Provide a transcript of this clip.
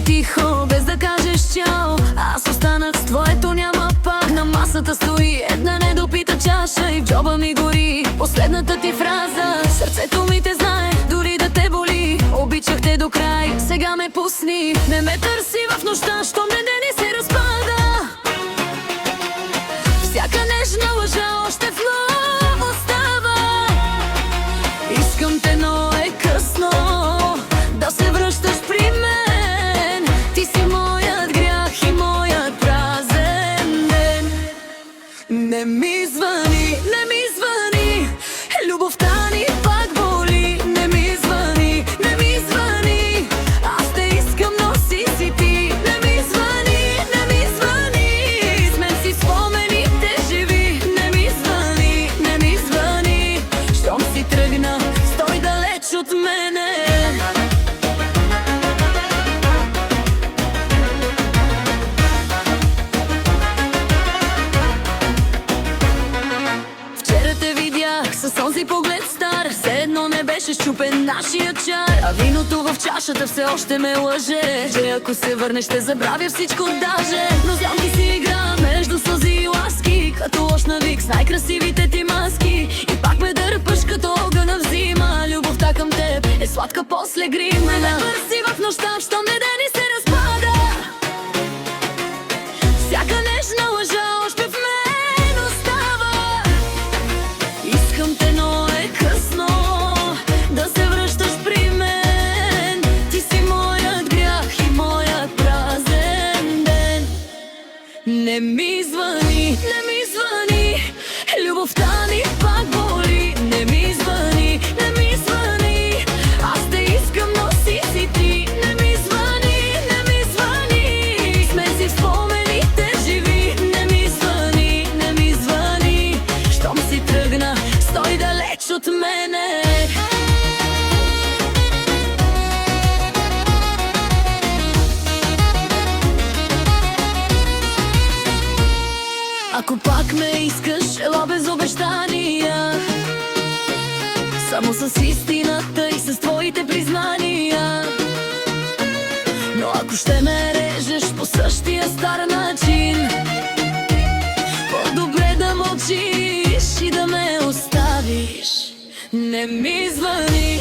тихо, без да кажеш чао. Аз останах с твоето няма пак. На масата стои една недопита чаша и в джоба ми гори последната ти фраза. Сърцето ми те знае, дори да те боли. Обичах те до край, сега ме пусни. Не ме търси в нощта, щом ден ни се разпада. Всяка нежна лъжа още в лъв остава. Искам те, но е късно да се връщаш при мен. Ти си моят грях и моят празен ден. Не ми звъни, не ми звъни, любовта ни пак боли. Не ми звъни, не ми звъни, аз те искам, но си ти. Не ми звъни, не ми звъни, с мен си спомените живи. Не ми звъни, не ми звъни, щом си тръгна, стой далеч от мене. С онзи поглед стар, все едно не беше счупен нашия чар. А виното в чашата все още ме лъже, че ако се върнеш ще забравя всичко даже. Но знам ти си игра между сълзи и ласки, като лош навик с най-красивите ти маски. И пак ме дърпаш като огъна в зима. Любовта към теб е сладка после грима. Не ме търси в нощта, щом ден ни се разпада. Всяка нежна лъжа още в мен остава. Искам те, но е късно да се връщаш при мен. Ти си моят грях и моят празен ден. Не ми звъни, не ми звъни, любовта ни пак боли. Не ми звъни, не ми звъни, аз те искам, но си ти. Не ми звъни, не ми звъни, с мен си в спомените живи. Не ми звъни, не ми звъни, щом си тръгна, стой далеч от мене. Ако пак ме искаш, ела без обещания, само с истината и с твоите признания. Но ако ще ме режеш по същия стар начин, по-добре да мълчиш и да ме оставиш. Не ми звъни.